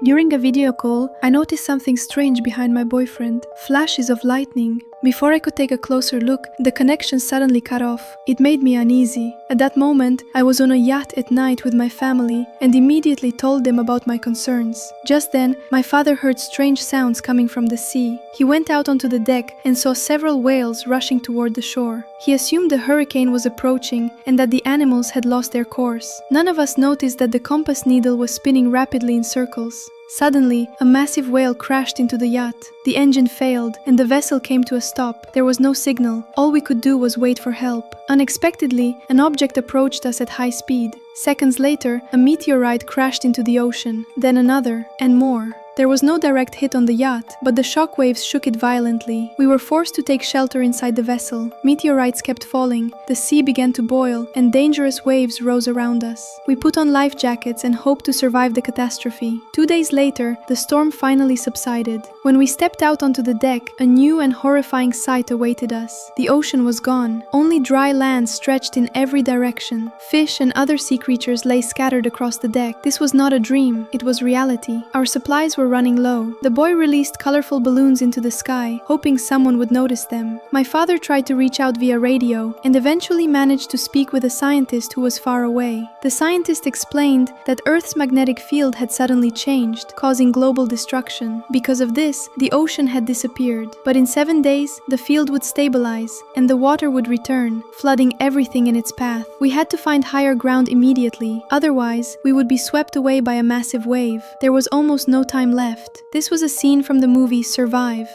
During a video call, I noticed something strange behind my boyfriend. Flashes of lightning. Before I could take a closer look, the connection suddenly cut off. It made me uneasy. At that moment, I was on a yacht at night with my family and immediately told them about my concerns. Just then, my father heard strange sounds coming from the sea. He went out onto the deck and saw several whales rushing toward the shore. He assumed a hurricane was approaching and that the animals had lost their course. None of us noticed that the compass needle was spinning rapidly in circles. Suddenly, a massive whale crashed into the yacht. The engine failed, and the vessel came to a stop. There was no signal. All we could do was wait for help. Unexpectedly, an object approached us at high speed. Seconds later, a meteorite crashed into the ocean, then another, and more. There was no direct hit on the yacht, but the shockwaves shook it violently. We were forced to take shelter inside the vessel. Meteorites kept falling, the sea began to boil, and dangerous waves rose around us. We put on life jackets and hoped to survive the catastrophe. 2 days later, the storm finally subsided. When we stepped out onto the deck, a new and horrifying sight awaited us. The ocean was gone. Only dry land stretched in every direction. Fish and other sea creatures lay scattered across the deck. This was not a dream, it was reality. Our supplies were running low. The boy released colorful balloons into the sky, hoping someone would notice them. My father tried to reach out via radio and eventually managed to speak with a scientist who was far away. The scientist explained that Earth's magnetic field had suddenly changed, causing global destruction. Because of this, the ocean had disappeared. But in 7 days, the field would stabilize and the water would return, flooding everything in its path. We had to find higher ground immediately, otherwise we would be swept away by a massive wave. There was almost no time left. This was a scene from the movie Survive.